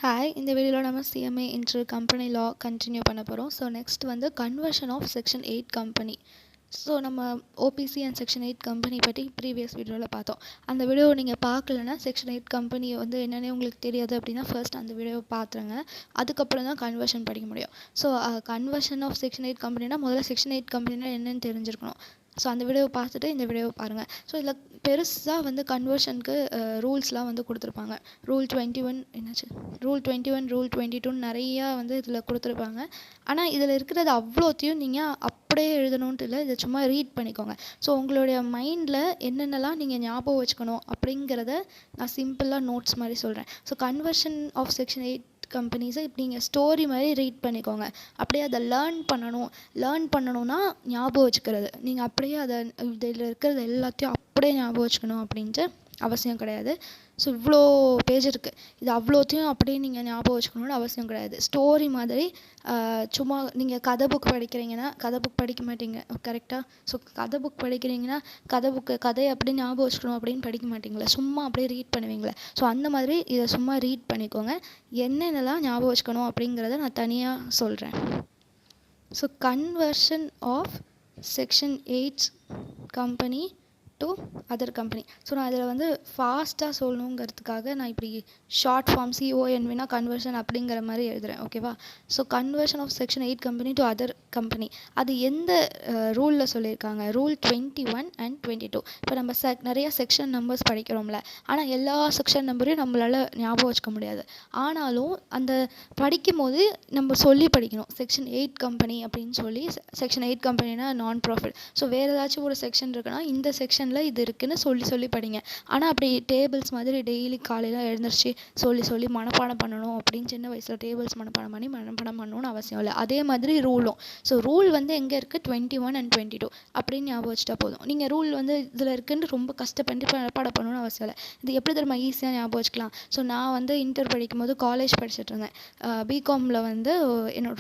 Hi, இந்த வீடியோவில் நம்ம CMA inter company law continue பண்ண போகிறோம். ஸோ நெக்ஸ்ட் வந்து conversion of section 8 company. So நம்ம ஓபிசி அண்ட் செக்ஷன் 8 கம்பெனி பற்றி ப்ரீவியஸ் வீடியோவில் பார்த்தோம். அந்த வீடியோவை நீங்கள் பார்க்கலன்னா செக்ஷன் 8 கம்பெனி வந்து என்னென்னு உங்களுக்கு தெரியாது அப்படின்னா ஃபர்ஸ்ட் அந்த வீடியோவை பார்த்துருங்க. அதுக்கப்புறம் தான் கன்வர்ஷன் படிக்க முடியும். ஸோ கன்வர்ஷன் ஆஃப் செக்ஷன் 8 கம்பெனினா முதல்ல செக்ஷன் 8 கம்பெனினா என்னென்னு தெரிஞ்சிருக்கணும். ஸோ அந்த வீடியோவை பார்த்துட்டு இந்த வீடியோவை பாருங்கள். ஸோ இதில் பெருசாக வந்து கன்வர்ஷனுக்கு ரூல்ஸ்லாம் வந்து கொடுத்துருப்பாங்க. ரூல் 21 என்னாச்சு ரூல் 21 ரூல் 22 நிறையா வந்து இதில் கொடுத்துருப்பாங்க. ஆனால் இதில் இருக்கிறது அவ்வளோத்தையும் நீங்கள் அப்படியே எழுதணுன்ட்டு இல்லை, இதை சும்மா ரீட் பண்ணிக்கோங்க. ஸோ உங்களுடைய மைண்டில் என்னென்னலாம் நீங்கள் ஞாபகம் வச்சுக்கணும் அப்படிங்கிறத நான் சிம்பிளாக நோட்ஸ் மாதிரி சொல்கிறேன். ஸோ கன்வர்ஷன் ஆஃப் செக்ஷன் 8 கம்பெனிஸை இப்படி நீங்கள் ஸ்டோரி மாதிரி ரீட் பண்ணிக்கோங்க. அப்படியே அதை லேர்ன் பண்ணணுன்னா ஞாபகம் வச்சுக்கிறது. நீங்கள் அப்படியே அதை இதில் இருக்கிறது எல்லாத்தையும் அப்படியே ஞாபகம் வச்சுக்கணும் அப்படின்ட்டு அவசியம் கிடையாது. ஸோ இவ்வளோ பேஜ் இருக்குது, இது அவ்வளோத்தையும் அப்படியே நீங்கள் ஞாபகம் வச்சுக்கணுன்னு அவசியம் கிடையாது. ஸ்டோரி மாதிரி சும்மா நீங்கள் கதை புக் படிக்கிறீங்கன்னா கதை புக் படிக்க மாட்டீங்க கரெக்டாக. ஸோ கதை புக் படிக்கிறீங்கன்னா கதையை அப்படியே ஞாபகம் வச்சுக்கணும் அப்படின்னு படிக்க மாட்டிங்களா, சும்மா அப்படியே ரீட் பண்ணுவீங்களே. ஸோ அந்த மாதிரி இதை சும்மா ரீட் பண்ணிக்கோங்க. என்னென்னலாம் ஞாபகம் வச்சுக்கணும் அப்படிங்கிறத நான் தனியாக சொல்கிறேன். So conversion of section 8 company to other company. So நான் இதில் வந்து ஃபாஸ்ட்டாக சொல்லணுங்கிறதுக்காக நான் இப்படி ஷார்ட் ஃபார்ம் CONVனா கன்வர்ஷன் அப்படிங்கிற மாதிரி எழுதுகிறேன், ஓகேவா. So conversion of section 8 company to other company, அது எந்த ரூலில் சொல்லியிருக்காங்க? Rule 21 and 22. இப்போ நம்ம நிறைய செக்ஷன் நம்பர்ஸ் படிக்கிறோம்ல, ஆனால் எல்லா செக்ஷன் நம்பரையும் நம்மளால் ஞாபகம் வச்சுக்க முடியாது. ஆனாலும் அந்த படிக்கும் போது நம்ம சொல்லி படிக்கணும். செக்ஷன் 8 கம்பெனி அப்படின்னு சொல்லி, செக்ஷன் 8 கம்பெனினா நான் ப்ராஃபிட். ஸோ வேறு ஏதாச்சும் ஒரு செக்ஷன் இருக்குன்னா இந்த செக்ஷன் இது இருக்குன்னு சொல்லி படிங்க. ஆனால் அப்படி டேபிள்ஸ் மாதிரி டெய்லி காலையில் எழுந்திரிச்சு சொல்லி மனப்பாடம் பண்ணணும் அப்படின்னு சின்ன வயசில் டேபிள்ஸ் மனப்பாடம் பண்ணணும்னு அவசியம் இல்லை. அதே மாதிரி ரூலும். ஸோ ரூல் வந்து எங்கே இருக்குது? 21 and 22 அப்படின்னு ஞாபகம் வச்சுட்டா போதும். நீங்கள் ரூல் வந்து இதில் இருக்குன்னு ரொம்ப கஷ்டப்பட்டு மனப்பாடம் பண்ணணும்னு அவசியம் இல்லை. இது எப்படி தெரியுமா ஈஸியாக ஞாபகம் வச்சுக்கலாம்? ஸோ நான் வந்து இன்டர் படிக்கும்போது காலேஜ் படிச்சுட்டு இருந்தேன். பிகாமில் வந்து என்னோட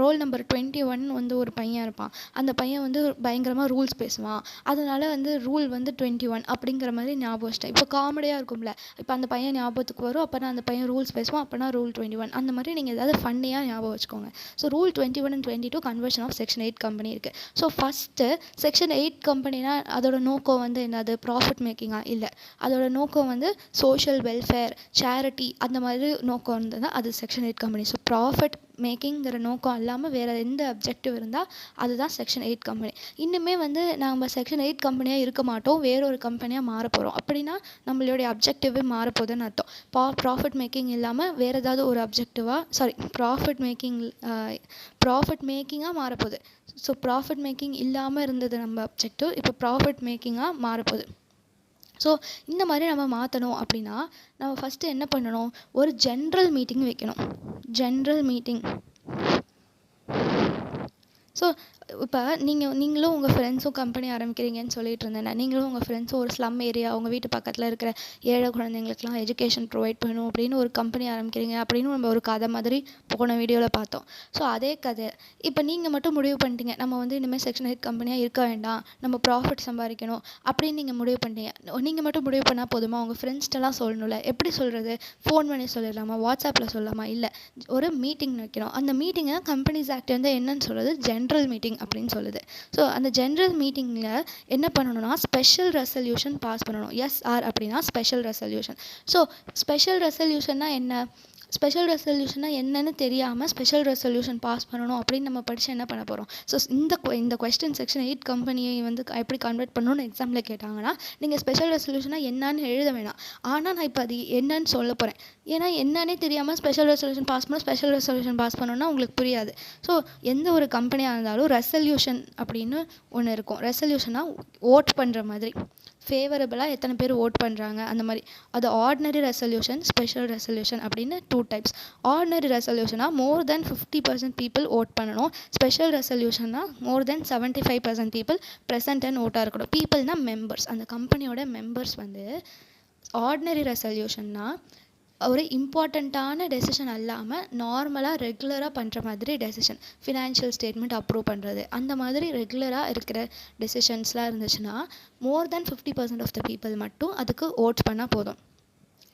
ரோல் நம்பர் 21 வந்து ஒரு பையன் இருப்பான். அந்த பையன் வந்து பயங்கரமாக ரூல்ஸ் பேசுவான். அதனால் வந்து ரூல் வந்து 21 அப்படிங்கிற மாதிரி ஞாபகம் வச்சிட்டேன். இப்போ காமெடியாக இருக்கும்ல, இப்போ அந்த பையன் ஞாபகத்துக்கு வரும், அப்போனா அந்த பையன் ரூல்ஸ் பேசுவான், அப்போனா ரூல் 21. அந்த மாதிரி நீங்கள் ஏதாவது ஃபன்னியாக ஞாபகம் வச்சுக்கோங்க. So rule 21 and 22 conversion of section 8 company இருக்குது. ஸோ ஃபஸ்ட்டு செக்ஷன் 8 கம்பெனினா அதோட நோக்கம் வந்து என்னது? ப்ராஃபிட் மேக்கிங்கா? இல்லை, அதோட நோக்கம் வந்து சோஷியல் வெல்ஃபேர், சேரிட்டி, அந்த மாதிரி நோக்கம் இருந்ததுன்னா அது செக்ஷன் 8 கம்பெனி. ஸோ ப்ராஃபிட் மேக்கிங்கிற நோக்கம் இல்லாமல் வேறு எந்த அப்ஜெக்டிவ் இருந்தால் அதுதான் செக்ஷன் 8 கம்பெனி. இன்னுமே வந்து நம்ம செக்ஷன் 8 கம்பெனியாக இருக்க மாட்டோம், வேறொரு கம்பெனியாக மாற போகிறோம். அப்படின்னா நம்மளுடைய அப்ஜெக்டிவே மாறப்போகுதுன்னு அர்த்தம். ப்ராஃபிட் மேக்கிங் இல்லாமல் வேறு ஏதாவது ஒரு ப்ராஃபிட் மேக்கிங்காக மாறப்போகுது. ஸோ ப்ராஃபிட் மேக்கிங் இல்லாமல் இருந்தது நம்ம அப்ஜெக்டிவ், இப்போ ப்ராஃபிட் மேக்கிங்காக மாறப்போகுது. ஸோ இந்த மாதிரி நம்ம மாற்றணும் அப்படின்னா நம்ம ஃபஸ்ட்டு என்ன பண்ணணும்? ஒரு ஜென்ரல் மீட்டிங் வைக்கணும். General meeting. ஸோ இப்போ நீங்களும் உங்கள் ஃப்ரெண்ட்ஸும் கம்பெனி ஆரம்பிக்கிறீங்கன்னு சொல்லிட்டு இருந்தேன். நீங்களும் உங்கள் ஃப்ரெண்ட்ஸும் ஒரு ஸ்லம் ஏரியா, உங்கள் வீட்டு பக்கத்தில் இருக்கிற ஏழை குழந்தைங்களுக்குலாம் எஜுகேஷன் ப்ரொவைட் பண்ணணும் அப்படின்னு ஒரு கம்பெனி ஆரம்பிக்கிறீங்க அப்படின்னு நம்ம ஒரு கதை மாதிரி போன வீடியோவில் பார்த்தோம். ஸோ அதே கதை இப்போ நீங்கள் மட்டும் முடிவு பண்ணிட்டீங்க, நம்ம வந்து இனிமேல் செக்ஷன் 8 கம்பெனியாக இருக்க வேண்டாம், நம்ம ப்ராஃபிட் சம்பாதிக்கணும் அப்படின்னு நீங்கள் முடிவு பண்ணிட்டீங்க. நீங்கள் மட்டும் முடிவு பண்ணால் போதுமா? உங்கள் ஃப்ரெண்ட்ஸ்ட்டெல்லாம் சொல்லணும்ல. எப்படி சொல்கிறது? ஃபோன் பண்ணி சொல்லிடலாமா? வாட்ஸ்அப்பில் சொல்லலாமா? இல்லை, ஒரு மீட்டிங் வைக்கணும். அந்த மீட்டிங்கை கம்பெனிஸ் ஆக்ட் வந்து என்னன்னு சொல்கிறது? ஜென்ரல் மீட்டிங் அப்படின்னு சொல்லுது. ஸோ அந்த ஜென்ரல் மீட்டிங்கில் என்ன பண்ணணும்னா ஸ்பெஷல் ரெசல்யூஷன் பாஸ் பண்ணணும். SR அப்படின்னா ஸ்பெஷல் ரெசல்யூஷன். ஸோ ஸ்பெஷல் ரெசல்யூஷன்னா என்ன? ஸ்பெஷல் ரெசல்யூஷன்னா என்னன்னு தெரியாமல் ஸ்பெஷல் ரெசல்யூஷன் பாஸ் பண்ணணும் அப்படின்னு நம்ம படித்து என்ன பண்ண போகிறோம்? ஸோ இந்த கொஸ்டின் செக்ஷன் 8 கம்பெனியை வந்து எப்படி கன்வெர்ட் பண்ணணும்னு எக்ஸாமில் கேட்டாங்கன்னா நீங்கள் ஸ்பெஷல் ரெசல்யூஷனாக என்னன்னு எழுத வேணாம். ஆனால் நான் இப்போ அது என்னன்னு சொல்ல போகிறேன். ஏன்னா என்னன்னே தெரியாமல் ஸ்பெஷல் ரெசல்யூஷன் பாஸ் பண்ணணும்னா உங்களுக்கு புரியாது. ஸோ எந்த ஒரு கம்பெனியாக இருந்தாலும் ரெசல்யூஷன் அப்படின்னு ஒன்று இருக்கும். ரெசல்யூஷனாக ஓட் பண்ணுற மாதிரி, ஃபேவரபிளாக எத்தனை பேர் ஓட் பண்ணுறாங்க அந்த மாதிரி. அது ஆர்டினரி ரெசல்யூஷன், ஸ்பெஷல் ரெசல்யூஷன் அப்படின்னு 2 டைப்ஸ். ஆர்டினரி ரெசல்யூஷனாக மோர் தென் 50% பீப்புள் ஓட் பண்ணணும். ஸ்பெஷல் ரெசல்யூஷனாக more than 75% people present and ஓட்டாக இருக்கணும். பீப்புள்னால் மெம்பர்ஸ், அந்த கம்பெனியோட மெம்பர்ஸ் வந்து. ஆர்டினரி ரெசல்யூஷன்னா ஒரு இம்பார்ட்டண்ட்டான டெசிஷன் இல்லாமல் நார்மலாக ரெகுலராக பண்ணுற மாதிரி டெசிஷன், ஃபினான்ஷியல் ஸ்டேட்மெண்ட் அப்ரூவ் பண்ணுறது, அந்த மாதிரி ரெகுலராக இருக்கிற டெசிஷன்ஸ்லாம் இருந்துச்சுன்னா மோர் தென் 50% ஆஃப் த பீப்புள் மட்டும் அதுக்கு ஓட்ஸ் பண்ணால் போதும்.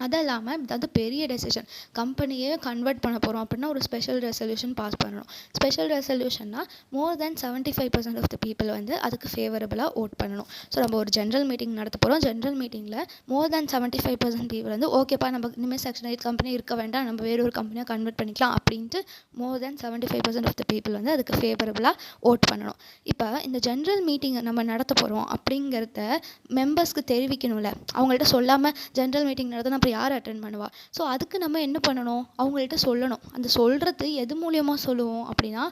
அது இல்லாமல் அது பெரிய டெசிஷன், கம்பெனியே கன்வெர்ட் பண்ண போகிறோம் அப்படின்னா ஒரு ஸ்பெஷல் ரெசல்யூஷன் பாஸ் பண்ணணும். ஸ்பெஷல் ரெசல்யூஷன்னா more than 75% of the people வந்து அதுக்கு ஃபேவரபுளாக ஓட் பண்ணணும். ஸோ நம்ம ஒரு ஜென்ரல் மீட்டிங் நடத்த போகிறோம். ஜென்ரல் மீட்டிங்கில் மோர் தேன் 75% பீப்புள் வந்து ஓகேப்பா நம்ம இனிமேல் செக்ஷன் 8 கம்பெனி இருக்க வேண்டாம், நம்ம வேறு ஒரு கம்பெனியாக கன்வெர்ட் பண்ணிக்கலாம் அப்படின்ட்டு மோர் தேன் 75% ஆஃப் த பீப்புள் வந்து அதுக்கு ஃபேவரபுளாக ஓட் பண்ணணும். இப்போ இந்த ஜென்ரல் மீட்டிங்கை நம்ம நடத்த போகிறோம் அப்படிங்கிறத மெம்பர்ஸ்க்கு தெரிவிக்கணும்ல. அவங்கள்ட்ட சொல்லாமல் ஜென்ரல் மீட்டிங் நடத்தினா அப்புறம் யார் அட்டென்ட் பண்ணுவா? ஸோ அதுக்கு நம்ம என்ன பண்ணணும், அவங்கள்ட்ட சொல்லணும். அந்த சொல்கிறது எது மூலியமாக சொல்லுவோம் அப்படின்னா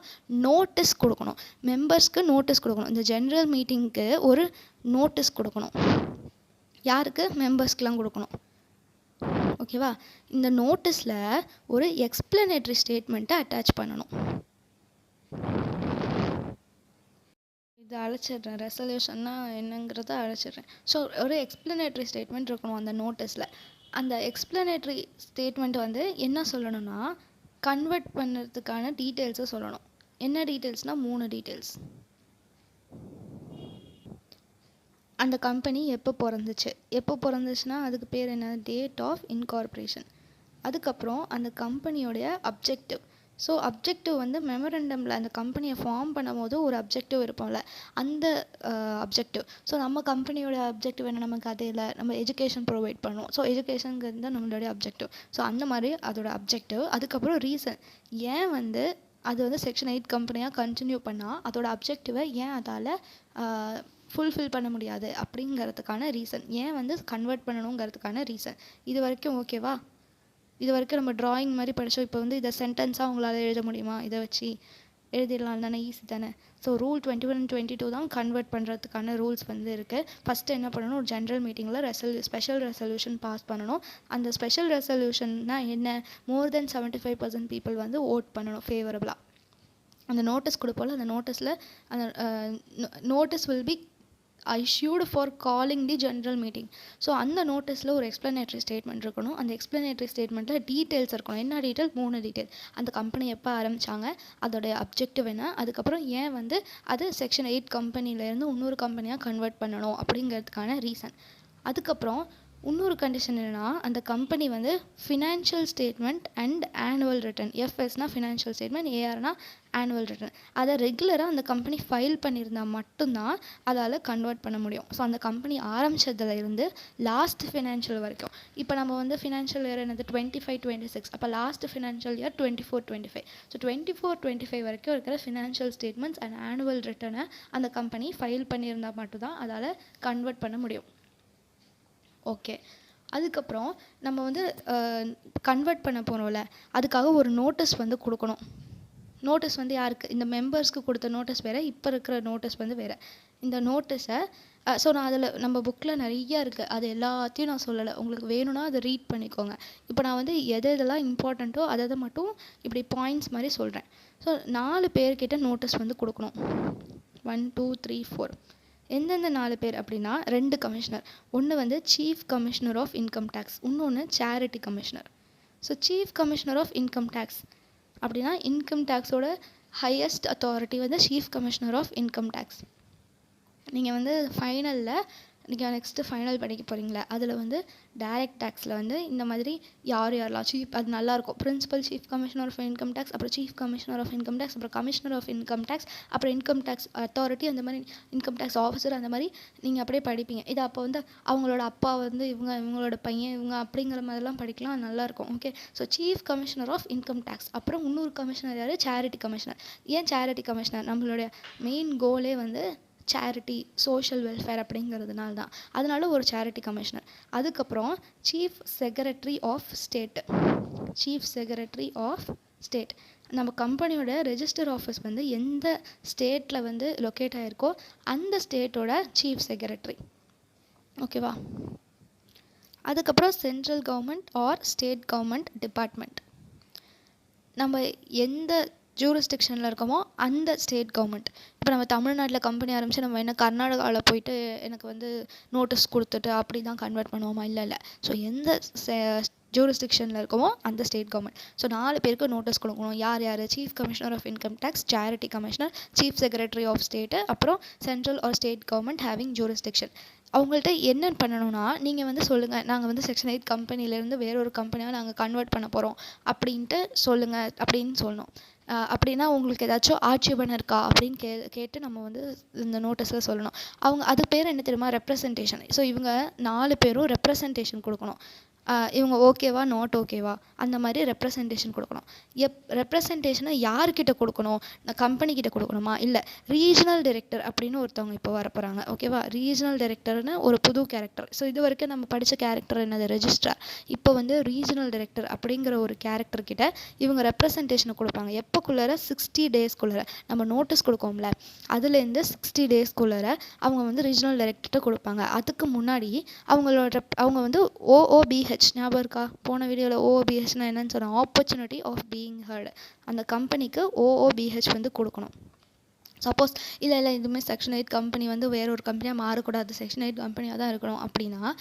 நோட்டீஸ் கொடுக்கணும். மெம்பர்ஸ்க்கு நோட்டீஸ் கொடுக்கணும். இந்த ஜென்ரல் மீட்டிங்க்கு ஒரு நோட்டீஸ் கொடுக்கணும். யாருக்கு? மெம்பர்ஸ்க்கெலாம் கொடுக்கணும். ஓகேவா? இந்த நோட்டீஸில் ஒரு எக்ஸ்பிளனேட்ரி ஸ்டேட்மெண்ட்டை அட்டாச் பண்ணணும். இது அழைச்சிடுறேன், ரெசல்யூஷன்னா என்னங்கிறத அழைச்சிடுறேன். ஸோ ஒரு எக்ஸ்பிளனேட்ரி ஸ்டேட்மெண்ட் இருக்கணும் அந்த நோட்டீஸில். அந்த எக்ஸ்பிளனேட்ரி ஸ்டேட்மெண்ட் வந்து என்ன சொல்லணும்னா கன்வெர்ட் பண்ணுறதுக்கான டீட்டெயில்ஸை சொல்லணும். என்ன டீட்டெயில்ஸ்னால் 3 டீட்டெயில்ஸ். அந்த கம்பெனி எப்போ பிறந்துச்சுன்னா அதுக்கு பேர் என்ன? Date of incorporation. அதுக்கப்புறம் அந்த கம்பெனியோடைய அப்ஜெக்டிவ். ஸோ அப்ஜெக்டிவ் வந்து மெமரண்டமில் அந்த கம்பெனியை ஃபார்ம் பண்ணும்போது ஒரு அப்ஜெக்டிவ் இருப்போம்ல, அந்த அப்ஜெக்டிவ். ஸோ நம்ம கம்பெனியோட அப்ஜெக்டிவ் என்ன? நம்ம கதையில் நம்ம எஜுகேஷன் ப்ரொவைட் பண்ணுவோம். ஸோ எஜுகேஷனுங்கிறது தான் நம்மளுடைய அப்ஜெக்டிவ். ஸோ அந்த மாதிரி அதோட அப்ஜெக்டிவ். அதுக்கப்புறம் ரீசன், ஏன் வந்து அது வந்து செக்ஷன் 8 கம்பெனியாக கண்டினியூ பண்ணால் அதோட அப்ஜெக்டிவை ஏன் அதால் ஃபுல்ஃபில் பண்ண முடியாது அப்படிங்கிறதுக்கான ரீசன், ஏன் வந்து கன்வெர்ட் பண்ணணுங்கிறதுக்கான ரீசன். இது வரைக்கும் ஓகேவா? இது வரைக்கும் நம்ம ட்ராயிங் மாதிரி படித்தோம். இப்போ வந்து இதை சென்டென்ஸாக அவங்களால எழுத முடியுமா? இதை வச்சு எழுதிடலாம் தானே, ஈஸி தானே. ஸோ ரூல் 21 and 22 தான் கன்வெர்ட் பண்ணுறதுக்கான ரூல்ஸ் வந்து இருக்குது. ஃபஸ்ட்டு என்ன பண்ணணும், ஒரு ஜென்ரல் மீட்டிங்கில் ஸ்பெஷல் ரெசல்யூஷன் பாஸ் பண்ணணும். அந்த ஸ்பெஷல் ரெசல்யூஷன்னா என்ன? மோர் தென் 75% பீப்புள் வந்து ஓட் பண்ணணும் ஃபேவரபுளாக. அந்த நோட்டீஸ் கொடுப்போம்ல, அந்த நோட்டீஸில் அந்த notice will be issued for calling the general meeting. So அந்த நோட்டீஸில் ஒரு எக்ஸ்ப்ளனேட்ரி ஸ்டேட்மெண்ட் இருக்கணும். அந்த எக்ஸ்ப்ளனேட்ரி ஸ்டேட்மெண்ட்டில் டீட்டெயில்ஸ் இருக்கணும். என்ன டீட்டெயில்? 3 டீட்டெயில். அந்த கம்பெனி எப்போ ஆரம்பித்தாங்க, அதோடைய அப்ஜெக்டிவ் என்ன, அதுக்கப்புறம் ஏன் வந்து அது செக்ஷன் 8 கம்பெனிலேருந்து இன்னொரு கம்பெனியாக கன்வெர்ட் பண்ணணும் அப்படிங்கிறதுக்கான ரீசன். அதுக்கப்புறம் இன்னொரு கண்டிஷன் என்னென்னா, அந்த கம்பெனி வந்து financial statement and annual return, எஃப்எஸ்னா ஃபினான்ஷியல் ஸ்டேட்மெண்ட், ஏஆர்னா ஆனுவல் ரிட்டர்ன், அதை ரெகுலராக அந்த கம்பெனி ஃபைல் பண்ணியிருந்தால் மட்டும்தான் அதால் கன்வெர்ட் பண்ண முடியும். ஸோ அந்த கம்பெனி ஆரம்பித்ததுல இருந்து லாஸ்ட் ஃபினான்ஷியல் வரைக்கும், இப்போ நம்ம வந்து ஃபினான்ஷியல் இயர் என்னது 25-26, அப்போ லாஸ்ட் ஃபினான்ஷியல் இயர் 24-25. ஸோ 24-25 வரைக்கும் இருக்கிற ஃபினான்ஷியல் ஸ்டேட்மெண்ட்ஸ் அண்ட் ஆனுவல் ரிட்டர்னை அந்த கம்பெனி ஃபைல் பண்ணியிருந்தால் மட்டும்தான் அதால் கன்வெர்ட் பண்ண முடியும். ஓகே, அதுக்கப்புறம் நம்ம வந்து கன்வெர்ட் பண்ண போகிறோம்ல, அதுக்காக ஒரு நோட்டீஸ் வந்து கொடுக்கணும். நோட்டீஸ் வந்து யாருக்கு? இந்த மெம்பர்ஸ்க்கு கொடுத்த நோட்டீஸ் வேறு, இப்போ இருக்கிற நோட்டீஸ் வந்து வேறு. இந்த நோட்டீஸை ஸோ நான் அதில் நம்ம புக்கில் நிறையா இருக்குது, அது எல்லாத்தையும் நான் சொல்லலை. உங்களுக்கு வேணும்னா அதை ரீட் பண்ணிக்கோங்க. இப்போ நான் வந்து எதெல்லாம் இம்பார்ட்டண்ட்டோ அதை மட்டும் இப்படி பாயிண்ட்ஸ் மாதிரி சொல்கிறேன். ஸோ 4 பேர்கிட்ட நோட்டீஸ் வந்து கொடுக்கணும். 1 2 3 4. எந்தெந்த 4 பேர் அப்படின்னா 2 கமிஷனர். ஒன்று வந்து chief commissioner of income tax, இன்னொன்று charity commissioner. So chief commissioner of income tax அப்படின்னா இன்கம் டேக்ஸோட ஹையஸ்ட் அத்தாரிட்டி வந்து chief commissioner of income tax. நீங்கள் வந்து நீங்கள் நெக்ஸ்ட்டு ஃபைனல் படிக்க போகிறீங்களா, அதில் வந்து டைரக்ட் டேக்ஸில் வந்து இந்த மாதிரி யாரெல்லாம் சீஃப், அது நல்லாயிருக்கும். Principal chief commissioner of income tax, அப்புறம் chief commissioner of income tax, அப்புறம் கமிஷனர் ஆஃப் இன்கம் டேக்ஸ், அப்புறம் இன்கம் டேக்ஸ் அத்தாரிட்டி, அந்த மாதிரி இன்கம் டேக்ஸ் ஆஃபீஸர், அந்த மாதிரி நீங்கள் அப்படியே படிப்பீங்க. இது அப்போ வந்து அவங்களோட அப்பா வந்து இவங்களோட பையன் இவங்க அப்படிங்கிற மாதிரிலாம் படிக்கலாம், நல்லாயிருக்கும். Okay, so chief commissioner of income tax. அப்புறம் இன்னொரு கமிஷனர் யார்? Charity commissioner. ஏன் சேரிட்டி கமிஷனர்? நம்மளுடைய மெயின் கோலே வந்து சேரிட்டி, சோஷியல் வெல்ஃபேர் அப்படிங்கிறதுனால தான், அதனால ஒரு சேரிட்டி கமிஷனர். அதுக்கப்புறம் chief secretary of state. Chief secretary of state, நம்ம கம்பெனியோட ரெஜிஸ்டர் ஆஃபீஸ் வந்து எந்த ஸ்டேட்டில் வந்து லொக்கேட் ஆகிருக்கோ அந்த ஸ்டேட்டோட சீஃப் செக்ரட்டரி. ஓகேவா? அதுக்கப்புறம் central government or state government department, நம்ம எந்த ஜூரிஸ்டிக்ஷனில் இருக்கோமோ அந்த ஸ்டேட் கவர்மெண்ட். இப்போ நம்ம தமிழ்நாட்டில் கம்பெனி ஆரம்பித்து நம்ம என்ன கர்நாடகாவில் போயிட்டு எனக்கு வந்து நோட்டீஸ் கொடுத்துட்டு அப்படி தான் கன்வெர்ட் பண்ணுவோமா? இல்லை. ஸோ எந்த ஜூரிஸ்டிக்ஷனில் இருக்கோமோ அந்த ஸ்டேட் கவர்மெண்ட். ஸோ 4 பேருக்கு நோட்டீஸ் கொடுக்கணும். யார்? Chief commissioner of income tax, charity commissioner, chief secretary of state, அப்புறம் central or state government having jurisdiction. அவங்கள்ட்ட என்ன பண்ணணும்னா, நீங்கள் வந்து சொல்லுங்கள், நாங்கள் வந்து செக்ஷன் 8 கம்பெனிலேருந்து வேற ஒரு கம்பெனியாக நாங்கள் கன்வெர்ட் பண்ண போகிறோம் அப்படின்ட்டு சொல்லுங்கள் அப்படின்னு சொல்லணும். அப்படின்னா உங்களுக்கு ஏதாச்சும் ஆட்சேபனை இருக்கா அப்படின்னு கேட்டு நம்ம வந்து இந்த நோட்டீஸில் சொல்லணும். அவங்க அது பேர் என்ன தெரியுமா, ரெப்ரசன்டேஷன். ஸோ இவங்க 4 பேரும் ரெப்ரசன்டேஷன் கொடுக்கணும். இவங்க ஓகேவா நாட் ஓகேவா அந்த மாதிரி ரெப்ரசன்டேஷன் கொடுக்கணும். ரெப்ரசன்டேஷனை யார்கிட்ட கொடுக்கணும், கம்பெனிக்கிட்ட கொடுக்கணுமா, இல்லை ரீஜனல் டைரக்டர் அப்படின்னு ஒருத்தவங்க இப்போ வரப்போகிறாங்க. ஓகேவா, ரீஜனல் டைரக்டர்னு ஒரு புது கேரக்டர். ஸோ இது வரைக்கும் நம்ம படித்த கேரக்டர் என்னது, ரெஜிஸ்ட்ரார். இப்போ வந்து ரீஜனல் டைரக்டர் அப்படிங்கிற ஒரு கேரக்டர்கிட்ட இவங்க ரெப்ரசன்டேஷனை கொடுப்பாங்க. எப்போக்குள்ளார 60 டேஸ்க்குள்ளார நம்ம நோட்டீஸ் கொடுக்கோம்ல, அதுலேருந்து 60 டேஸ்க்குள்ளார அவங்க வந்து ரீஜனல் டைரக்டர்கிட்ட கொடுப்பாங்க. அதுக்கு முன்னாடி அவங்க வந்து OOBH ஞாபகம் இருக்கா, போன வீடியோவில் OOBHனா என்னன்னு சொன்னோம், ஆப்பர்ச்சுனிட்டி ஆஃப் பீயிங் ஹர்டு. அந்த கம்பெனிக்கு OOBH வந்து கொடுக்கணும். சப்போஸ் இல்லை இதுவுமே செக்ஷன் 8 கம்பெனி வந்து வேற ஒரு கம்பெனியாக மாறக்கூடாது, செக்ஷன் 8 கம்பெனியாக தான் இருக்கணும் அப்படின்னா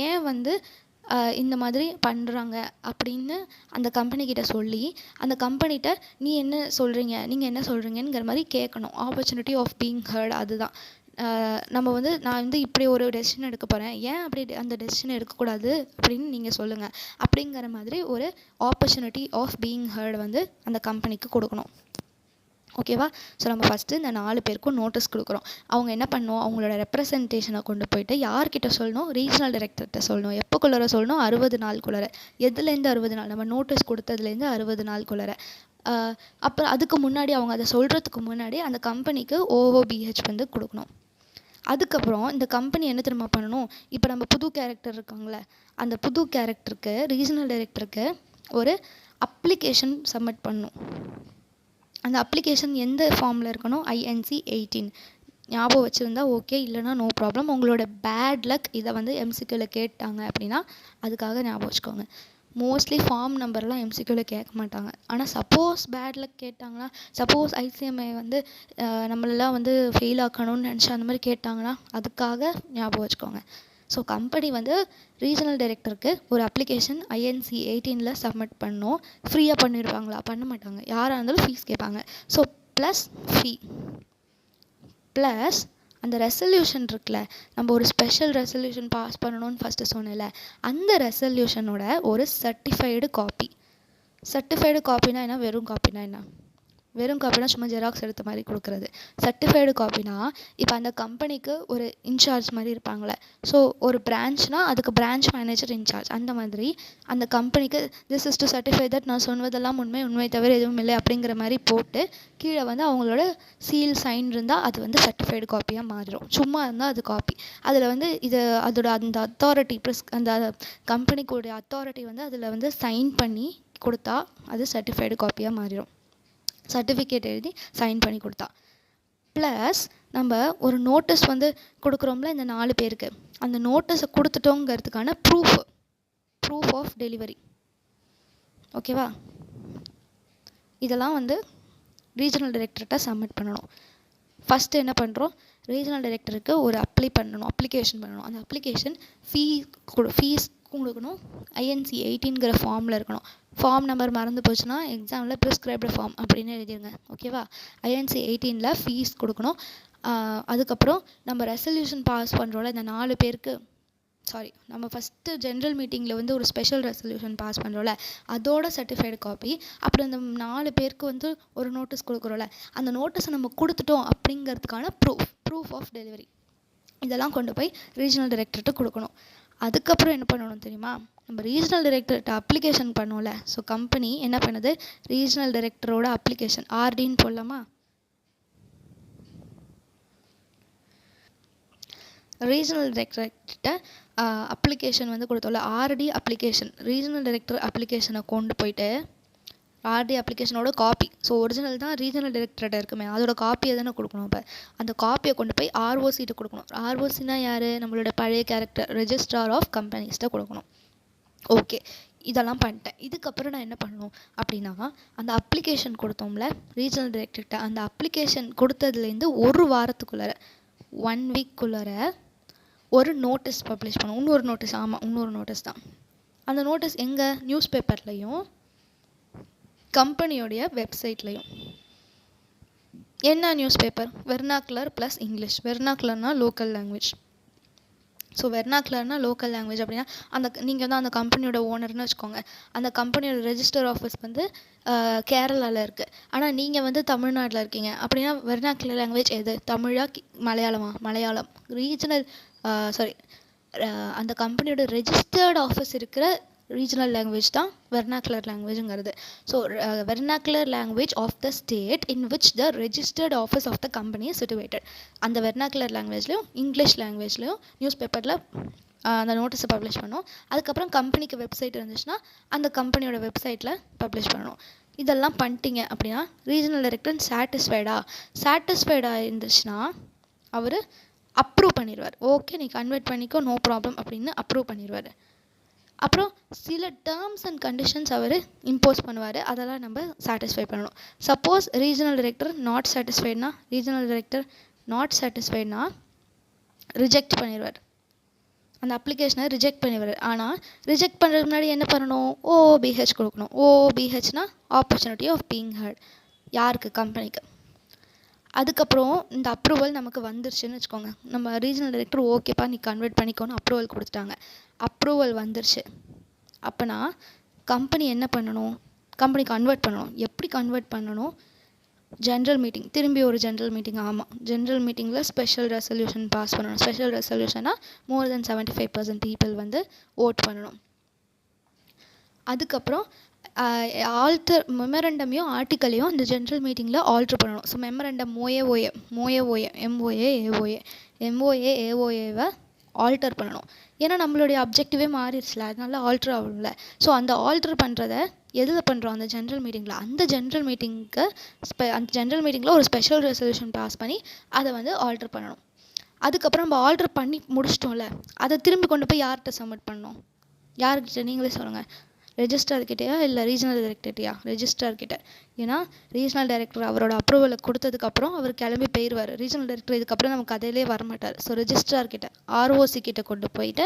ஏன் வந்து இந்த மாதிரி பண்ணுறாங்க அப்படின்னு அந்த கம்பெனிக்கிட்ட சொல்லி அந்த கம்பெனிகிட்ட நீங்கள் என்ன சொல்கிறீங்கிற மாதிரி கேட்கணும். Opportunity of being heard. அதுதான் நம்ம வந்து நான் வந்து இப்படி ஒரு டெசிஷன் எடுக்க போகிறேன், ஏன் அப்படி அந்த டெசிஷனை எடுக்கக்கூடாது அப்படின்னு நீங்கள் சொல்லுங்கள் அப்படிங்கிற மாதிரி ஒரு ஆப்பர்ச்சுனிட்டி ஆஃப் பீயிங் ஹர்டு வந்து அந்த கம்பெனிக்கு கொடுக்கணும். ஓகேவா. ஸோ நம்ம ஃபஸ்ட்டு இந்த 4 பேருக்கும் நோட்டீஸ் கொடுக்குறோம். அவங்க என்ன பண்ணணும், அவங்களோட ரெப்ரசன்டேஷனை கொண்டு போயிட்டு யார்கிட்ட சொல்லணும், ரீஜனல் டைரக்டர்கிட்ட சொல்லணும். எப்போக்குள்ளார சொல்லணும், 60 நாளுக்குள்ளார. எதுலேருந்து 60 நாள், நம்ம நோட்டீஸ் கொடுத்ததுலேருந்து 60 நாளுக்குள்ளார. அப்புறம் அதுக்கு முன்னாடி அவங்க அதை சொல்கிறதுக்கு முன்னாடி அந்த கம்பெனிக்கு OOBH வந்து கொடுக்கணும். அதுக்கப்புறம் இந்த கம்பெனி என்ன தெரியுமா பண்ணணும், இப்போ நம்ம புது கேரக்டர் இருக்காங்களே, அந்த புது கேரக்டருக்கு ரீஜனல் டைரக்டருக்கு ஒரு அப்ளிகேஷன் சப்மிட் பண்ணணும். அந்த அப்ளிகேஷன் எந்த ஃபார்மில் இருக்கணும், INC 18 ஞாபகம் வச்சுருந்தா ஓகே, இல்லைனா நோ ப்ராப்ளம். உங்களோட பேட் லக் இதை வந்து MCQவில் கேட்டாங்க அப்படின்னா அதுக்காக ஞாபகம் வச்சுக்கோங்க. மோஸ்ட்லி ஃபார்ம் நம்பர்லாம் MCQவில் கேட்க மாட்டாங்க. ஆனால் சப்போஸ் பேட் லக் கேட்டாங்கன்னா, சப்போஸ் ICMI வந்து நம்மளெல்லாம் வந்து ஃபெயில் ஆக்கணும்னு நினச்சி அந்த மாதிரி கேட்டாங்கன்னா அதுக்காக ஞாபகம் வச்சுக்கோங்க. ஸோ கம்பெனி வந்து ரீஜனல் டைரக்டருக்கு ஒரு அப்ளிகேஷன் INC 18 சப்மிட் பண்ணணும். ஃப்ரீயாக பண்ணிடுவாங்களா, பண்ண மாட்டாங்க. யாராக இருந்தாலும் ஃபீஸ் கேட்பாங்க. ஸோ ப்ளஸ் ஃபீ ப்ளஸ் அந்த ரெசல்யூஷன் இருக்குல்ல, நம்ம ஒரு ஸ்பெஷல் ரெசல்யூஷன் பாஸ் பண்ணணும்னு ஃபஸ்ட்டு சொன்னேன்ல, அந்த ரெசல்யூஷனோட ஒரு சர்டிஃபைடு காப்பி. சர்டிஃபைடு காப்பினா என்ன, வெறும் காப்பினா என்ன, வெறும் காப்பினா சும்மா ஜெராக்ஸ் எடுத்த மாதிரி கொடுக்குறது. சர்டிஃபைடு காப்பினா இப்போ அந்த கம்பெனிக்கு ஒரு இன்சார்ஜ் மாதிரி இருப்பாங்களே, ஸோ ஒரு பிரான்ச்னால் அதுக்கு பிரான்ச் மேனேஜர் இன்சார்ஜ். அந்த மாதிரி அந்த கம்பெனிக்கு this is to certify that நான் சொன்னதெல்லாம் உண்மை தவிர எதுவும் இல்லை அப்படிங்கிற மாதிரி போட்டு கீழே வந்து அவங்களோட சீல் சைன் இருந்தால் அது வந்து சர்டிஃபைடு காப்பியாக மாறிடும். சும்மா இருந்தால் அது காப்பி. அதில் வந்து அதோட அந்த அத்தாரிட்டி அந்த கம்பெனிக்குடைய அத்தாரிட்டி வந்து அதில் வந்து சைன் பண்ணி கொடுத்தா அது சர்டிஃபைடு காப்பியாக மாறிடும். சர்டிஃபிகேட் எழுதி சைன் பண்ணி கொடுத்தா. ப்ளஸ் நம்ம ஒரு நோட்டீஸ் வந்து கொடுக்குறோம்ல இந்த 4 பேருக்கு, அந்த நோட்டீஸை கொடுத்துட்டோங்கிறதுக்கான ப்ரூஃப் ஆஃப் டெலிவரி. ஓகேவா. இதெல்லாம் வந்து ரீஜனல் டைரக்டர்கிட்ட சப்மிட் பண்ணணும். ஃபஸ்ட்டு என்ன பண்ணுறோம், ரீஜனல் டைரக்டருக்கு ஒரு அப்ளிகேஷன் பண்ணணும். அந்த அப்ளிகேஷன் ஃபீஸ் கொடுக்கணும். INC 18ங்கிற ஃபார்மில் இருக்கணும். ஃபார்ம் நம்பர் மறந்து போச்சுன்னா எக்ஸாமில் ப்ரிஸ்கிரைப்டு ஃபார்ம் அப்படின்னு எழுதிருங்க. ஓகேவா. INC 18 ஃபீஸ் கொடுக்கணும். அதுக்கப்புறம் நம்ம ரெசல்யூஷன் பாஸ் பண்ணுறோம்ல இந்த 4 பேருக்கு, நம்ம ஃபஸ்ட்டு ஜென்ரல் மீட்டிங்கில் வந்து ஒரு ஸ்பெஷல் ரெசல்யூஷன் பாஸ் பண்ணுறோம்ல அதோட சர்டிஃபைடு காப்பி. அப்புறம் இந்த 4 பேருக்கு வந்து ஒரு நோட்டீஸ் கொடுக்குறோம்ல, அந்த நோட்டீஸை நம்ம கொடுத்துட்டோம் அப்படிங்கிறதுக்கான ப்ரூஃப் ஆஃப் டெலிவரி. இதெல்லாம் கொண்டு போய் ரீஜனல் டைரக்டர்கிட்ட கொடுக்கணும். அதுக்கப்புறம் என்ன பண்ணணும் தெரியுமா, நம்ம ரீஜனல் டைரக்டர்கிட்ட அப்ளிகேஷன் பண்ணோம்ல, ஸோ கம்பெனி என்ன பண்ணுது, ரீஜனல் டைரக்டரோட அப்ளிகேஷன் RDன்னு போடலாமா, ரீஜனல் டைரக்டர்கிட்ட அப்ளிகேஷன் வந்து கொடுத்தோம்ல, RD அப்ளிகேஷன், ரீஜனல் டைரக்டர் அப்ளிகேஷனை கொண்டு போயிட்டு RD அப்ளிகேஷனோட காப்பி, ஸோ ஒரிஜினல் தான் ரீஜனல் டைரக்டர்கிட்ட இருக்குமே அதோட காப்பியை தானே கொடுக்கணும். இப்போ அந்த காப்பியை கொண்டு போய் ROCகிட்ட கொடுக்கணும். ROCனா யார், நம்மளோட பழைய கேரக்டர் ரெஜிஸ்ட்ரார் ஆஃப் கம்பெனிஸ்கிட்ட கொடுக்கணும். ஓகே, இதெல்லாம் பண்ணிட்டேன். இதுக்கப்புறம் நான் என்ன பண்ணணும் அப்படின்னா, அந்த அப்ளிகேஷன் கொடுத்தோம்ல ரீஜனல் டைரக்டர்கிட்ட, அந்த அப்ளிகேஷன் கொடுத்ததுலேருந்து ஒரு வாரத்துக்குள்ளார 1 வீக்குள்ளார ஒரு நோட்டீஸ் பப்ளிஷ் பண்ணணும். இன்னொரு நோட்டீஸ் தான். அந்த நோட்டீஸ் எங்கே, நியூஸ் பேப்பர்லேயும் கம்பெனியோடைய வெப்சைட்லேயும். என்ன newspaper, vernacular plus English. வெர்னாக்குலர்னா லோக்கல் லாங்குவேஜ், ஸோ வெர்னாக்குலர்னா லோக்கல் லாங்குவேஜ் அப்படின்னா நீங்கள் வந்து அந்த கம்பெனியோட ஓனர்னு வச்சுக்கோங்க. அந்த கம்பெனியோட ரெஜிஸ்டர் ஆஃபீஸ் வந்து கேரளாவில் இருக்குது. ஆனால் நீங்கள் வந்து தமிழ்நாட்டில் இருக்கீங்க அப்படின்னா வெர்னாக்குலர் லாங்குவேஜ் எது? தமிழா மலையாளமா? மலையாளம். ரீஜனல் அந்த கம்பெனியோட ரெஜிஸ்டர்ட் ஆஃபீஸ் இருக்கிற ரீஜனல் லாங்குவேஜ் தான் வெர்னாக்குலர் லாங்குவேஜுங்கிறது. So vernacular language of the state in which the registered office of the company is situated. அந்த வெர்னாக்குலர் லாங்குவேஜ்லையும் இங்கிலீஷ் லாங்குவேஜ்லையும் நியூஸ் பேப்பரில் அந்த நோட்டீஸை பப்ளிஷ் பண்ணணும். அதுக்கப்புறம் கம்பெனிக்கு வெப்சைட் இருந்துச்சுன்னா அந்த கம்பெனியோட வெப்சைட்டில் பப்ளிஷ் பண்ணணும். இதெல்லாம் பண்ணிட்டீங்க அப்படின்னா ரீஜனல் டைரக்டர் சாட்டிஸ்ஃபைடாக இருந்துச்சுன்னா அவர் அப்ரூவ் பண்ணிடுவார். ஓகே நீ கன்வெர்ட் பண்ணிக்கோ, நோ ப்ராப்ளம் அப்படின்னு அப்ரூவ் பண்ணிடுவார். அப்புறம் சில டேர்ம்ஸ் அண்ட் கண்டிஷன்ஸ் அவர் இம்போஸ் பண்ணுவார். அதெல்லாம் நம்ம சாட்டிஸ்ஃபை பண்ணணும். சப்போஸ் ரீஜனல் டைரக்டர் நாட் சாட்டிஸ்ஃபைட்னா ரிஜெக்ட் பண்ணிடுவார். அந்த அப்ளிகேஷனை ரிஜெக்ட் பண்ணிடுவார். ஆனால் ரிஜெக்ட் பண்ணுறதுக்கு முன்னாடி என்ன பண்ணணும்? ஓபிஹெச் கொடுக்கணும். ஓபிஹெச்னா ஆப்பர்ச்சுனிட்டி ஆஃப் பீயிங் ஹர்ட். யாருக்கு? கம்பெனிக்கு. அதுக்கப்புறம் இந்த அப்ரூவல் நமக்கு வந்துருச்சுன்னு வச்சுக்கோங்க. நம்ம ரீஜனல் டைரக்டர் ஓகேப்பா நீ கன்வெர்ட் பண்ணிக்கோன்னு அப்ரூவல் கொடுத்துட்டாங்க. அப்ரூவல் வந்துருச்சு அப்போனா கம்பெனி என்ன பண்ணணும்? கம்பெனி கன்வெர்ட் பண்ணணும். எப்படி கன்வெர்ட் பண்ணணும்? ஜென்ரல் மீட்டிங், திரும்பி ஒரு ஜென்ரல் மீட்டிங். ஆமாம், ஜென்ரல் மீட்டிங்கில் ஸ்பெஷல் ரெசல்யூஷன் பாஸ் பண்ணணும். ஸ்பெஷல் ரெசல்யூஷனாக மோர் தென் 75% பீப்புள் வந்து ஓட் பண்ணணும். அதுக்கப்புறம் மெமரண்டமையும் ஆர்டிக்கலையும் அந்த ஜென்ரல் மீட்டிங்கில் ஆல்ட்ரு பண்ணணும். ஸோ மெமரண்டம் எம்ஓஏவை ஆல்டர் பண்ணணும். ஏன்னா நம்மளுடைய அப்ஜெக்டிவே மாறிடுச்சுல, அதனால ஆல்ட்ரு ஆகணும்ல. ஸோ அந்த ஆல்ட்ரு பண்ணுறத எதில் பண்ணுறோம்? அந்த ஜென்ரல் மீட்டிங்கில். அந்த ஜென்ரல் மீட்டிங்கில் ஒரு ஸ்பெஷல் ரெசல்யூஷன் பாஸ் பண்ணி அதை வந்து ஆல்ட்ரு பண்ணணும். அதுக்கப்புறம் நம்ம ஆல்ட்ரு பண்ணி முடிச்சிட்டோம்ல, அதை திரும்பி கொண்டு போய் யார்கிட்ட சப்மிட் பண்ணணும்? யார்கிட்ட? நீங்களே சொல்லுங்கள். ரெஜிஸ்ட்ரார்கிட்டயா இல்லை ரீஜனல் டைரக்டர்கிட்டயா? ரெஜிஸ்ட்ரார்கிட்ட. ஏன்னா ரீஜனல் டைரக்டர் அவரோட அப்ரூவலை கொடுத்ததுக்கப்புறம் அவர் கிளம்பி போயிடுவார். ரீஜனல் டைரக்டர் இதுக்கப்புறம் நமக்கு கதையிலே வரமாட்டார். ஸோ ரெஜிஸ்ட்ரார்கிட்ட, ஆர்ஓசி கிட்ட கொண்டு போயிட்டு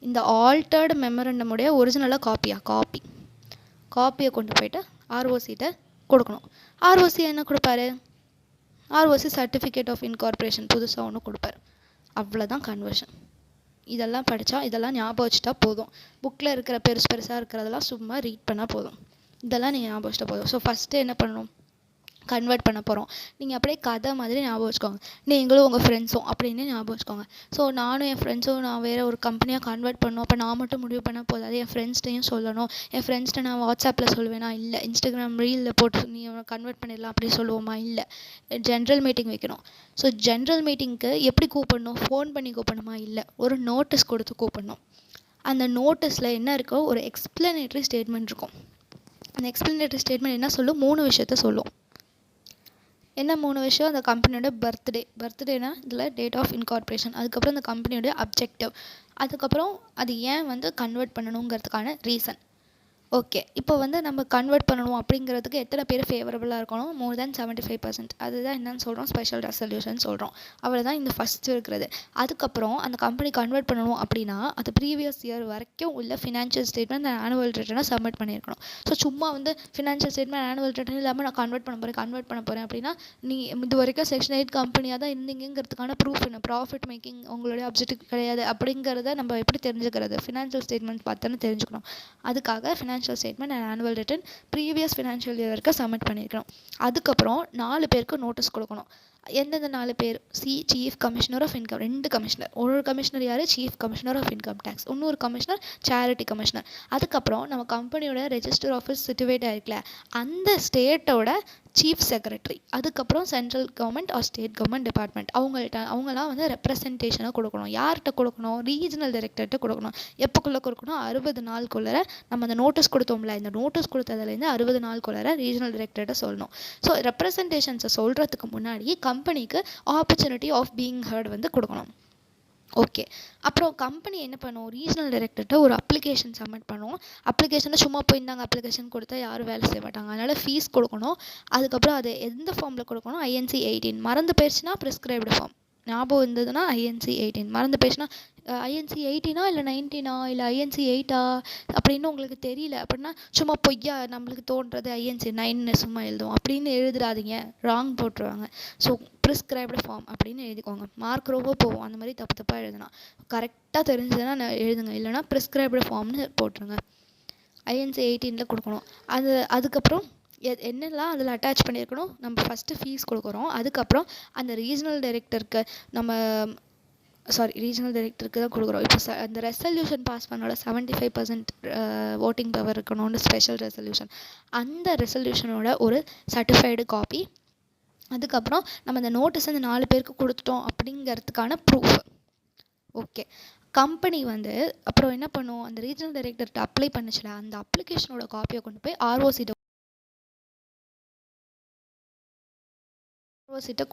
இந்த ஆல்டர்டு மெமரண்டமுடைய ஒரிஜினலாக காப்பியை கொண்டு போயிட்டு ஆர்ஓசிகிட்ட கொடுக்கணும். ஆர்ஓசி என்ன கொடுப்பாரு? ஆர்ஓசி சர்டிஃபிகேட் ஆஃப் இன்கார்பரேஷன் புதுசாக ஒன்று கொடுப்பார். அவ்வளோதான் கன்வர்ஷன். இதெல்லாம் படித்தா, இதெல்லாம் ஞாபகம் வச்சுட்டா போதும். புக்கில் இருக்கிற பெருசாக இருக்கிறதெல்லாம் சும்மா ரீட் பண்ணால் போதும். இதெல்லாம் நீங்கள் ஞாபகம் வச்சுட்டா போதும். ஸோ ஃபஸ்ட்டு என்ன பண்ணணும்? கன்வெர்ட் பண்ண போகிறோம். நீங்கள் அப்படியே கதை மாதிரி ஞாபகம் வச்சுக்கோங்க. நீங்களும் உங்கள் ஃப்ரெண்ட்ஸும் அப்படின்னு ஞாபகம் வச்சுக்கோங்க. ஸோ நானும் என் ஃப்ரெண்ட்ஸும் நான் வேறு ஒரு கம்பெனியாக கன்வெர்ட் பண்ணணும். அப்போ நான் மட்டும் முடிவு பண்ண போதாது, என் ஃப்ரெண்ட்ஸ்ட்டையும் சொல்லணும். என் ஃப்ரெண்ட்ஸ்ட்டை நான் வாட்ஸ்அப்பில் சொல்லுவேனா? இல்லை. இன்ஸ்டாகிராம் ரீலில் போட்டு நீ கன்வெர்ட் பண்ணிடலாம் அப்படி சொல்லுவோமா? இல்லை. ஜென்ரல் மீட்டிங் வைக்கணும். ஸோ ஜென்ரல் மீட்டிங்க்கு எப்படி கூப்பிடணும்? ஃபோன் பண்ணி கூப்பிடணுமா? இல்லை. ஒரு நோட்டீஸ் கொடுத்து கூப்பிடணும். அந்த நோட்டீஸில் என்ன இருக்கோ ஒரு எக்ஸ்பிளனேட்டரி ஸ்டேட்மெண்ட் இருக்கும். அந்த எக்ஸ்பிளனேட்டரி ஸ்டேட்மெண்ட் என்ன சொல்லும்? 3 விஷயத்த சொல்லும். என்ன 3 விஷயம்? அந்த கம்பெனியோட பர்த்டேனா இதில் டேட் ஆஃப் இன்கார்பரேஷன், அதுக்கப்புறம் அந்த கம்பெனியோட அப்ஜெக்டிவ், அதுக்கப்புறம் அது ஏன் வந்து கன்வெர்ட் பண்ணணுங்கிறதுக்கான ரீசன். ஓகே, இப்போ வந்து நம்ம கன்வெர்ட் பண்ணணும் அப்படிங்கிறதுக்கு எத்தனை பேர் ஃபேவரபுளாக இருக்கணும்? மோர் தேன் 75%. அதுதான் என்னன்னு சொல்கிறோம்? ஸ்பெஷல் ரெசல்யூஷன் சொல்கிறோம். அவ்வளோதான் இந்த ஃபஸ்ட்டு இருக்கிறது. அதுக்கப்புறம் அந்த கம்பெனி கன்வெர்ட் பண்ணணும் அப்படின்னா அது ப்ரீவியஸ் இயர் வரைக்கும் உள்ள ஃபினான்ஷியல் ஸ்டேட்மெண்ட் அண்ட் ஆனுவல் ரிட்டர்னை சப்மிட் பண்ணியிருக்கணும். ஸோ சும்மா வந்து ஃபினான்ஷியல் ஸ்டேட்மெண்ட் ஆனுவல் ரிட்டர்ன் இல்லாமல் நான் கன்வெர்ட் பண்ண போகிறேன் அப்படின்னா நீ இது வரைக்கும் செக்ஷன் 8 கம்பெனியாக தான் இருந்தீங்கிறதுக்கான ப்ரூஃப் என்ன? ப்ராஃபிட் மேக்கிங் உங்களுடைய அப்ஜெக்டிவ் கிடையாது அப்படிங்கிறத நம்ம எப்படி தெரிஞ்சுக்கிறது? ஃபினான்ஷியல் ஸ்டேட்மெண்ட் பார்த்தானே தெரிஞ்சுக்கணும். அதுக்காக financial statement and annual return previous financial year வரைக்கும் சப்மிட் பண்ணியிருக்கணும். அதுக்கப்புறம் 4 பேருக்கு நோட்டீஸ் கொடுக்கணும். எந்தெந்த 4 பேர்? Chief commissioner of income, 2 commissioner. ஒரு கமிஷனர் யார்? Chief commissioner of income tax. இன்னொரு கமிஷனர் சேரிட்டி கமிஷனர். அதுக்கப்புறம் நம்ம கம்பெனியோட ரெஜிஸ்டர் ஆஃபீஸ் சிட்டுவேட் ஆகிருக்கல அந்த ஸ்டேட்டோட சீஃப் செக்ரட்டரி. அதுக்கப்புறம் central government or state government department அவங்களாம் வந்து ரெப்ரசன்டேஷனை கொடுக்கணும். யார்கிட்ட கொடுக்கணும்? ரீஜனல் டைரக்டர்கிட்ட கொடுக்கணும். எப்போக்குள்ளே கொடுக்கணும்? 60 நாளுக்குள்ளே. நம்ம அந்த நோட்டீஸ் கொடுத்தோம்ல, இந்த நோட்டீஸ் கொடுத்ததுலேருந்து 60 நாளுக்குள்ளே ரீஜனல் டைரக்டர்கிட்ட சொல்லணும். ஸோ ரெப்ரசன்டேஷன்ஸை சொல்கிறதுக்கு முன்னாடி கம்பெனிக்கு ஆப்பர்ச்சுனிட்டி ஆஃப் பீயிங் ஹர்ட் வந்து கொடுக்கணும். ஓகே, அப்புறம் கம்பெனி என்ன பண்ணும்? ரீஜனல் டைரக்டர்கிட்ட ஒரு அப்ளிகேஷன் சப்மிட் பண்ணுவோம். அப்ளிகேஷனை சும்மா போயிருந்தாங்க அப்ளிகேஷன் கொடுத்தா யாரும் வேலை செய்ய மாட்டாங்க. அதனால் ஃபீஸ் கொடுக்கணும். அதுக்கப்புறம் அது எந்த ஃபார்மில் கொடுக்கணும்? INC 18. மறந்து போயிடுச்சுன்னா ப்ரிஸ்கிரைப்டு ஃபார்ம். ஞாபகம் இருந்ததுன்னா ஐஎன்சி 18 மறந்து போயிடுச்சுன்னா ஐஎன்சி 18 இல்லை 19 இல்லை ஐஎன்சி 8 அப்படின்னு உங்களுக்கு தெரியல அப்படின்னா சும்மா பொய்யா நம்மளுக்கு தோன்றது ஐஎன்சி 9ன்னு சும்மா எழுதுவோம் அப்படின்னு எழுதுறாதீங்க, ராங் போட்டுருவாங்க. ஸோ ப்ரிஸ்கிரைப்டு ஃபார்ம் அப்படின்னு எழுதிக்கோங்க. மார்க் ரொம்ப போகும் அந்த மாதிரி தப்பு தப்பாக எழுதுனா. கரெக்டாக தெரிஞ்சதுன்னா எழுதுங்க, இல்லைனா ப்ரிஸ்கிரைப்டு ஃபார்ம்னு போட்டுருங்க. ஐஎன்சி 18 கொடுக்கணும். அதுக்கப்புறம் என்னெல்லாம் அதில் அட்டாச் பண்ணியிருக்கணும், நம்ம ஃபஸ்ட்டு ஃபீஸ் கொடுக்குறோம். அதுக்கப்புறம் அந்த ரீஜனல் டைரக்டருக்கு ரீஜனல் டைரக்டருக்கு தான் கொடுக்குறோம். இப்போ அந்த ரெசல்யூஷன் பாஸ் பண்ணோட 75% ஓட்டிங் பவர் இருக்கணும்னு ஸ்பெஷல் ரெசல்யூஷன். அந்த ரெசல்யூஷனோட ஒரு சர்டிஃபைடு காப்பி. அதுக்கப்புறம் நம்ம அந்த நோட்டீஸ் அந்த 4 பேருக்கு கொடுத்துட்டோம் அப்படிங்கிறதுக்கான ப்ரூஃப். ஓகே, கம்பெனி அப்புறம் என்ன பண்ணும், அந்த ரீஜனல் டைரக்டர்கிட்ட அப்ளை பண்ணுச்சுல, அந்த அப்ளிகேஷனோட காப்பியை கொண்டு போய் ஆர்ஓசிட்ட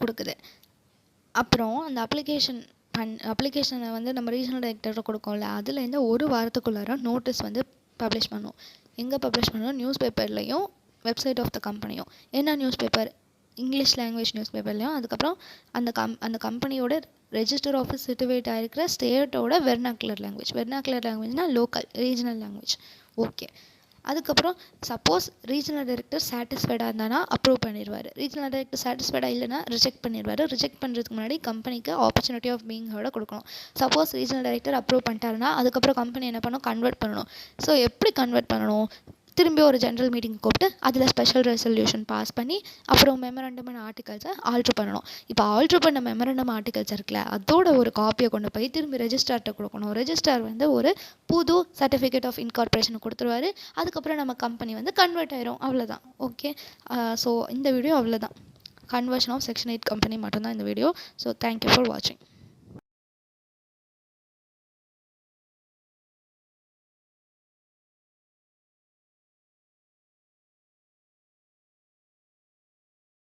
கொடுக்குது. அப்புறம் அந்த அப்ளிகேஷனை நம்ம ரீஜனல் டைரக்டர்கிட்ட கொடுக்கோம்ல, அதுலேருந்து 1 வாரத்துக்குள்ளார நோட்டீஸ் பப்ளிஷ் பண்ணும். எங்கே பப்ளிஷ் பண்ணணும், நியூஸ் பேப்பர்லேயும் வெப்சைட் ஆஃப் த கம்பெனியும். என்ன newspaper, English language news பேப்பர்லையும். அதுக்கப்புறம் அந்த கம்பெனியோட ரெஜிஸ்டர் ஆஃபீஸ் சிட்டுவேட் ஆகிருக்கிற ஸ்டேட்டோட வெர்னாக்குலர் லாங்குவேஜ்னால் லோக்கல் ரீஜனல் லாங்குவேஜ். ஓகே, அதுக்கப்புறம் சப்போஸ் ரீஜனல் டைரக்டர் சாட்டிஸ்ஃபைடாக இருந்தானா அப்ரூவ் பண்ணிடுவார். ரீஜனல் டைரக்டர் சாட்டிஸ்ஃபைடாக இல்லைனா ரிஜெக்ட் பண்ணிடுவார். ரிஜெக்ட் பண்ணுறதுக்கு முன்னாடி கம்பெனிக்கு ஆப்பர்ச்சுனிட்டி ஆஃப் பீயிங் ஹர்டை கொடுக்கணும். சப்போஸ் ரீஜனல் டைரக்டர் அப்ரூவ் பண்ணிட்டாருன்னா அதுக்கப்புறம் கம்பெனி என்ன பண்ணணும், கன்வெர்ட் பண்ணணும். ஸோ எப்படி கன்வெர்ட் பண்ணணும், திரும்பி ஒரு ஜென்ரல் மீட்டிங் கூப்பிட்டு அதில் ஸ்பெஷல் ரெசல்யூஷன் பாஸ் பண்ணி அப்புறம் மெமரண்டம் அண்ட் ஆர்டிகல்ஸை ஆல்ட்ரு பண்ணணும். இப்போ ஆல்ட்ரு பண்ண மெமரண்டம் ஆர்டிகல்ஸ் இருக்குல்ல, அதோட ஒரு காப்பியை கொண்டு போய் திரும்பி ரெஜிஸ்ட்ரார்கிட்ட கொடுக்கணும். ரெஜிஸ்ட்ரார் ஒரு புது சர்டிஃபிகேட் ஆஃப் இன்கார்பரேஷன் கொடுத்துருவாரு. அதுக்கப்புறம் நம்ம கம்பெனி கன்வெர்ட் ஆயிரும். அவ்வளோதான். ஓகே, ஸோ இந்த வீடியோ அவ்வளோதான். கன்வர்ஷன் ஆஃப் செக்ஷன் 8 கம்பெனி மட்டும்தான் இந்த வீடியோ. ஸோ தேங்க்யூ ஃபார் வாட்சிங்.